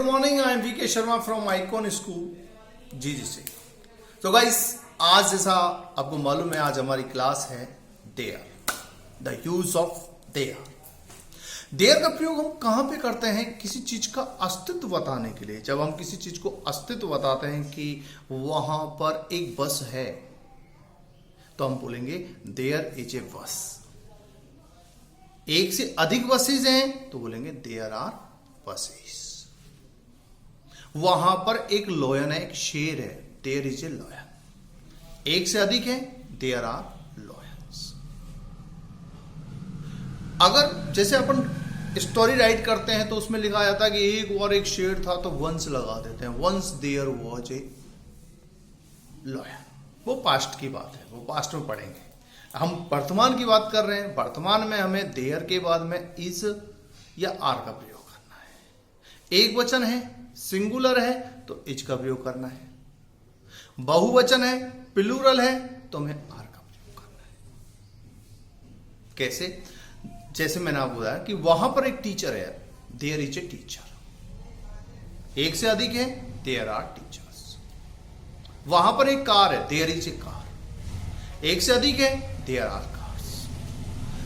Morning, I am V K Sharma from Icon School जी से। तो गाइस, आज जैसा आपको मालूम है, आज हमारी क्लास है there, the use of there. There का प्रयोग हम कहां पे करते हैं? किसी चीज का अस्तित्व बताने के लिए। जब हम किसी चीज को अस्तित्व बताते हैं कि वहां पर एक बस है, तो हम बोलेंगे देयर इज ए बस। एक से अधिक बसेज हैं तो बोलेंगे देयर आर बसेस। वहां पर एक लॉयन है, एक शेर है, देयर इज ए लॉयन। एक से अधिक है, देयर आर लॉयंस। अगर जैसे अपन स्टोरी राइट करते हैं तो उसमें लिखा जाता है कि एक और एक शेर था, तो वंस लगा देते हैं, once there was a lion. वो पास्ट की बात है, वो पास्ट में पढ़ेंगे। हम वर्तमान की बात कर रहे हैं। वर्तमान में हमें देयर के बाद में इज या आर का प्रयोग करना है। एक वचन है, सिंगुलर है, तो इज का प्रयोग करना है। बहुवचन है, प्लूरल है, तो हमें आर का प्रयोग करना है। कैसे? जैसे मैंने आपको बताया कि वहां पर एक टीचर है, देयर इज ए टीचर। एक से अधिक है, देयर आर टीचर्स। वहां पर एक कार है, देयर इज ए कार। एक से अधिक है, देयर आर कार्स।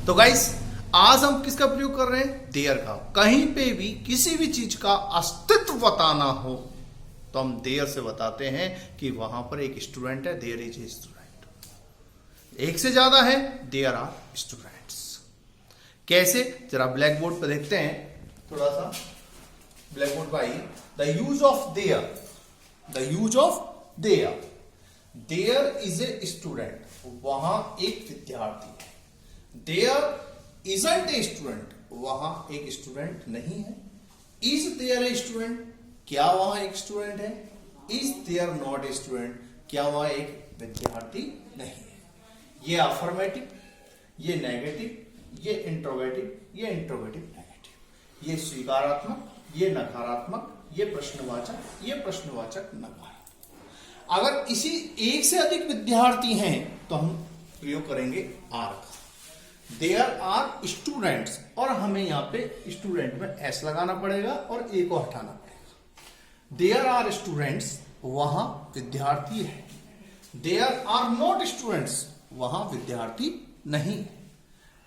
तो गाइस, आज हम किसका प्रयोग कर रहे हैं? देयर का। कहीं पे भी किसी भी चीज का अस्तित्व बताना हो तो हम देयर से बताते हैं कि वहां पर एक स्टूडेंट है, देयर इज ए स्टूडेंट। एक से ज्यादा है, देयर आर स्टूडेंट्स। कैसे? जरा ब्लैक बोर्ड पर देखते हैं, थोड़ा सा ब्लैक बोर्ड पर आइए। The use of there, the use of there. There is a student, वहां एक विद्यार्थी है। देयर इजंट ए स्टूडेंट, वहां एक स्टूडेंट नहीं है। इज देयर ए स्टूडेंट, क्या वहां एक स्टूडेंट है? Is there not a student, क्या वहां एक विद्यार्थी नहीं है? ये अफर्मेटिव, ये नेगेटिव, ये इंट्रोगेटिव, ये इंट्रोगेटिव नेगेटिव, ये स्वीकारात्मक, ये नकारात्मक, ये प्रश्नवाचक, ये प्रश्नवाचक नकारात्मक। अगर इसी एक से अधिक विद्यार्थी हैं तो हम प्रयोग करेंगे आर का। देयर आर स्टूडेंट्स, और हमें यहां पे स्टूडेंट में एस लगाना पड़ेगा और ए को हटाना पड़ेगा। देयर आर स्टूडेंट्स, वहां विद्यार्थी है। देयर आर नॉट स्टूडेंट्स, वहां विद्यार्थी नहीं है।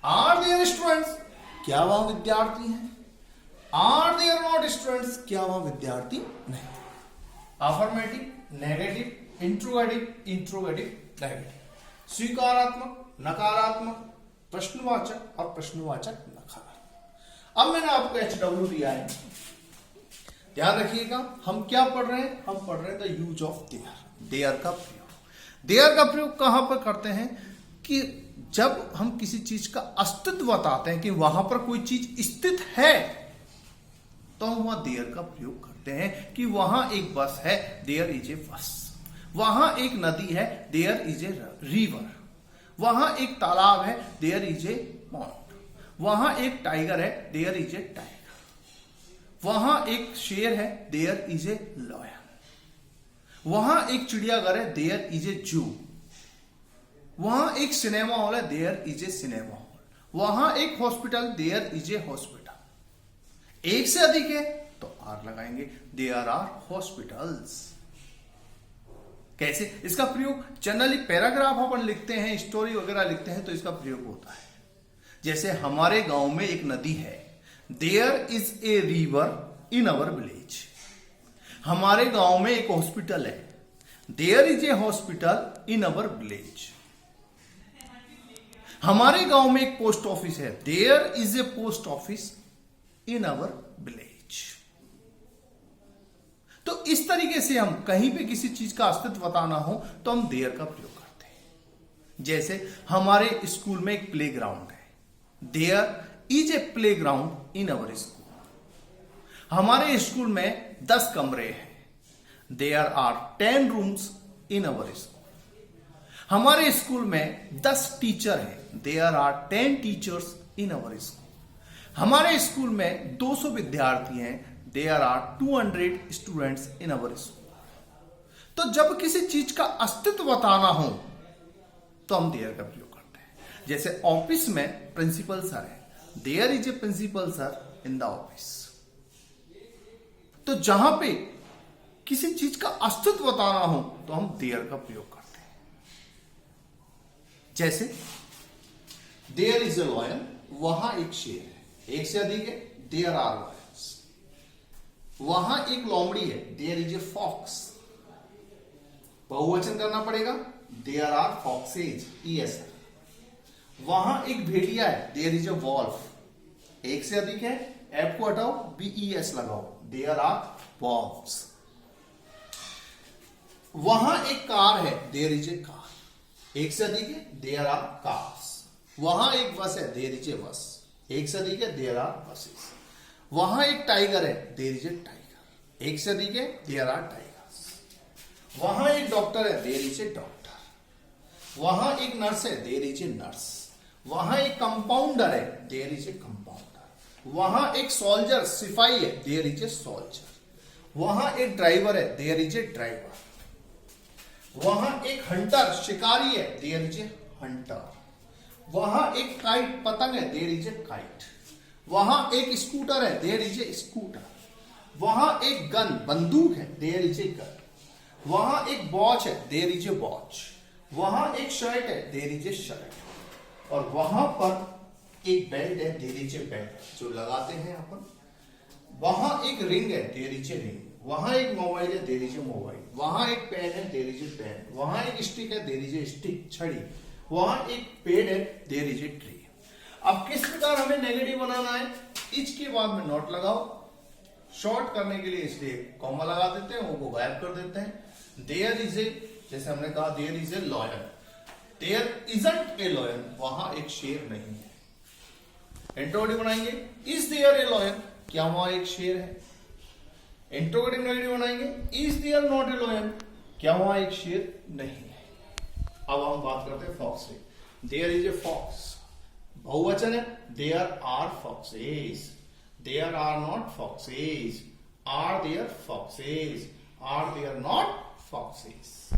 आर देयर स्टूडेंट्स, क्या वहां विद्यार्थी हैं? आर देयर नॉट स्टूडेंट्स, क्या वहां विद्यार्थी नहीं? Affirmative, negative, interrogative, interrogative negative, स्वीकारात्मक, नकारात्मक, प्रश्नवाचक और प्रश्नवाचक नकारात्मक। अब मैंने आपको HW दिया है, ध्यान रखिएगा। हम क्या पढ़ रहे हैं? हम पढ़ रहे हैं the use of there, there का प्रयोग। देयर का प्रयोग कहां पर करते हैं? कि जब हम किसी चीज का अस्तित्व बताते हैं कि वहां पर कोई चीज स्थित है, तो हम वहां देयर का प्रयोग करते हैं। कि वहां एक बस है, देयर इज ए बस। वहां एक नदी है, देयर इज ए रिवर। वहां एक तालाब है, देयर इज ए पॉन्ड। वहां एक टाइगर है, देयर इज ए टाइगर। वहां एक शेर है, देयर इज ए लॉयन। वहां एक चिड़ियाघर है, देयर इज ए जू। वहां एक सिनेमा हॉल है, there is a cinema hall. वहां एक hospital, there is a hospital. एक से अधिक है तो आर लगाएंगे, देयर आर हॉस्पिटल्स। कैसे? इसका प्रयोग जनरली पैराग्राफ अपन लिखते हैं, स्टोरी वगैरह लिखते हैं, तो इसका प्रयोग होता है। जैसे हमारे गांव में एक नदी है, there is a river in our village. हमारे गांव में एक हॉस्पिटल है, there is a hospital in our village. हमारे गांव में एक पोस्ट ऑफिस है, there is a post office in our village. तो इस तरीके से हम कहीं पे किसी चीज का अस्तित्व बताना हो तो हम देयर का प्रयोग करते हैं। जैसे हमारे स्कूल में एक प्लेग्राउंड है, there is a playground in our school. हमारे स्कूल में 10 कमरे हैं, there are 10 rooms in our school. हमारे स्कूल में 10 टीचर हैं, there are 10 teachers in our school. हमारे स्कूल में 200 विद्यार्थी हैं, there are 200 students in our school. तो जब किसी चीज का अस्तित्व बताना हो तो हम देयर का प्रयोग करते हैं। जैसे ऑफिस में प्रिंसिपल सर है, there is a principal sir in the office. तो तो जहां पे किसी चीज का अस्तित्व बताना हो तो हम देयर का प्रयोग करते हैं। जैसे देयर इज ए लॉयन, वहां एक शेर है, एक से अधिक है, देयर आर लॉयंस। वहां एक लोमड़ी है, देयर इज ए फॉक्स, बहुवचन करना पड़ेगा, देयर आर फॉक्सेज, ES। वहां एक भेड़िया है, देयर इज ए वॉल्फ, एक से अधिक है, एफ को हटाओ, BES लगाओ, देयर आर वॉल्व्स। वहां एक कार है, देयर इज ए कार, एक से अधिक है, देयर आर कार्स। वहां एक बस है, देयर इज ए बस, एक से अधिक है, देयर आर बसेस। वहां एक टाइगर है, देयर इज ए टाइगर, एक से अधिक है, देयर आर टाइगर्स। वहां एक डॉक्टर है, देयर इज ए डॉक्टर। वहां एक नर्स है, देयर इज ए नर्स। वहां एक कंपाउंडर है, देयर इज ए कंपाउंडर। वहां एक सोल्जर, सिपाही है, देयर इज ए सोल्जर। वहां एक ड्राइवर है, देयर इज ए ड्राइवर। वहां एक हंटर, शिकारी है, देयर इज ए हंटर। वहां एक काइट, पतंग है, देयर इज ए काइट। वहां एक स्कूटर है, देयर इज ए स्कूटर। वहां एक गन, बंदूक है, देयर इज ए गन। वहां एक वॉच है, देयर इज ए वॉच। वहां एक शर्ट है, देयर इज ए शर्ट। और वहां पर एक बेल्ट है, देयर इज ए बेल्ट, जो लगाते हैं अपन। वहां एक रिंग है, देयर इज ए रिंग। वहां एक मोबाइल है, देयर इज ए मोबाइल। वहां एक पेन है, देयर इज ए पेन। वहां एक स्टिक है, देयर इज ए स्टिक, छड़ी। वहां एक पेड़ है, देयर इज ए ट्री। अब किस प्रकार हमें नेगेटिव बनाना है, इच के बाद में नॉट लगाओ, शॉर्ट करने के लिए इसलिए कॉमा लगा देते हैं, वो गायब कर देते हैं। देयर इज ए, जैसे हमने कहा there is a lion, there isn't a lion, वहां एक शेर नहीं है। इंट्रोगेटिव बनाएंगे, इज देयर ए लॉयन, क्या वहां एक शेर है। इंट्रोगेटिव नेगेटिव बनाएंगे, is there not a lion, क्या वहां एक शेर नहीं है। अब हम बात करते हैं फॉक्स से। देयर इज ए फॉक्स, बहुवचन है, there are foxes, there are not foxes, are there foxes, are there not foxes.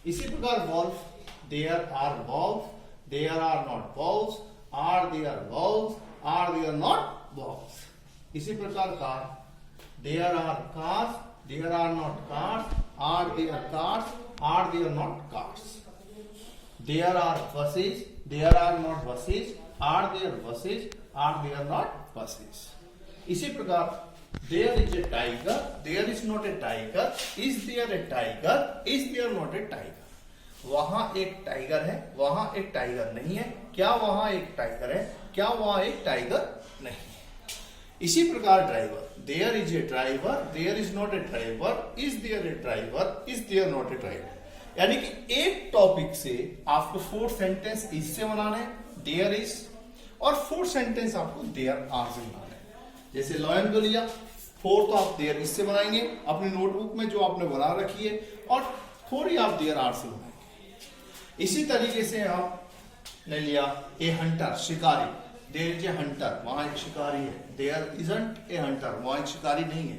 इसी प्रकार wolf, there are wolf, there are not wolves, are there wolves, are there not wolves. इसी प्रकार car, there are cars, there are not cars, are there cars, are there not cars. There are buses, there are not buses, are there buses, are there not buses. इसी प्रकार there is A tiger, there is not a tiger, is there a tiger, is there not a tiger. वहां एक tiger है, वहां एक tiger नहीं है, क्या वहां एक टाइगर है, क्या वहां एक टाइगर नहीं है। इसी प्रकार driver, there is a driver, there is not a driver, is there a driver, is there not a driver. यानी कि एक टॉपिक से आपको 4 सेंटेंस इससे बनाने हैं, देयर इज, और 4 सेंटेंस आपको देयर आर से बनाने हैं। जैसे लॉयन को लिया, 4 तो आप देयर इससे बनाएंगे अपनी नोटबुक में जो आपने बना रखी है, और 4 ही आप देयर आर से बनाएंगे। इसी तरीके से आपने लिया ए हंटर, शिकारी, देयर इज ए हंटर, वहां एक शिकारी है, देयर इजंट ए हंटर, वहां एक शिकारी नहीं है।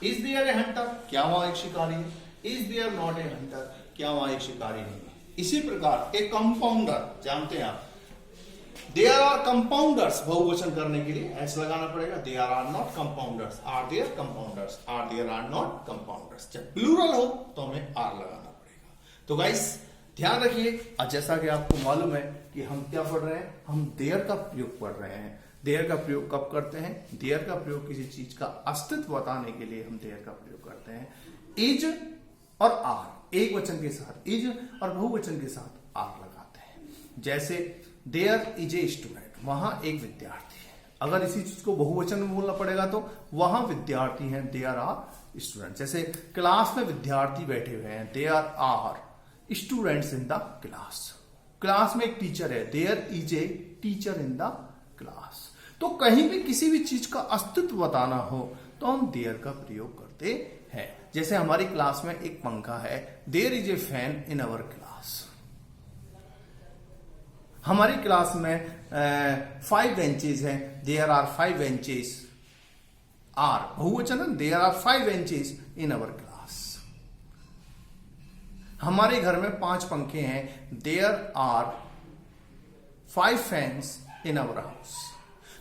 इज देयर ए हंटर, क्या वहां एक शिकारी है। Is there not a hunter, क्या वहां एक शिकारी नहीं है। इसी प्रकार एक कंपाउंडर, जानते हैं आप, देयर आर कंपाउंडर्स, बहुवचन करने के लिए एस लगाना पड़ेगा, there are not compounders, are there compounders, are there are not compounders. जब प्लूरल हो तो हमें आर लगाना पड़ेगा। तो गाइस ध्यान रखिए, और जैसा कि आपको मालूम है कि हम क्या पढ़ रहे हैं, हम देयर का प्रयोग पढ़ रहे हैं। देयर का प्रयोग कब करते हैं, देयर का प्रयोग किसी चीज का अस्तित्व बताने के लिए हम देयर का प्रयोग करते हैं। इज और आर, एक वचन के साथ इज और बहुवचन के साथ आर लगाते हैं। जैसे देयर इज ए स्टूडेंट, वहां एक विद्यार्थी है। अगर इसी चीज को बहुवचन में बोलना पड़ेगा तो वहां विद्यार्थी हैं, देयर आर स्टूडेंट। जैसे क्लास में विद्यार्थी बैठे हुए हैं, there are students in the class. Class में एक टीचर है, there is a teacher in the class. तो कहीं भी किसी भी चीज का अस्तित्व बताना हो तो हम देयर का प्रयोग करते हैं। जैसे हमारी क्लास में एक पंखा है, there is a fan in our class. हमारी क्लास में 5 बेंचेस हैं, देयर आर 5 बेंचेस, आर बहुवचन, there are 5 benches in our class. हमारे घर में 5 पंखे हैं, there are 5 fans in our house.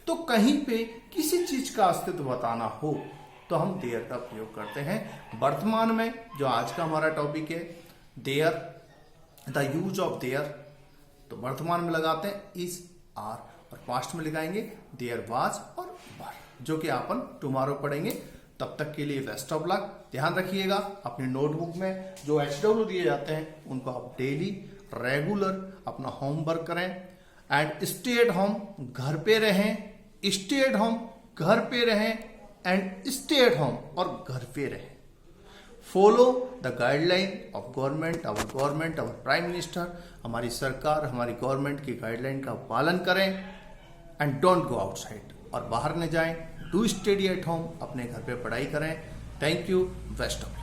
तो कहीं पे किसी चीज का अस्तित्व बताना हो तो हम देयर का प्रयोग करते हैं। वर्तमान में जो आज का हमारा टॉपिक है there, the use of there, तो वर्तमान में लगाते हैं इज आर, और पास्ट में लगाएंगे देयर वाज और वर, जो कि अपन टुमारो पढ़ेंगे। तब तक के लिए बेस्ट ऑफ लक। ध्यान रखिएगा अपनी नोटबुक में जो HW दिए जाते हैं उनको आप डेली रेगुलर अपना होमवर्क करें। एंड स्टे एट होम, घर पे रहें, स्टे एट होम, घर पे रहें, एंड स्टे एट होम, और घर पे रहें। Follow the guideline of government, our prime minister, हमारी सरकार, हमारी गवर्नमेंट की गाइडलाइन का पालन करें। एंड डोंट गो आउटसाइड, और बाहर न जाएं। डू स्टडी एट होम, अपने घर पे पढ़ाई करें। Thank you, best of luck.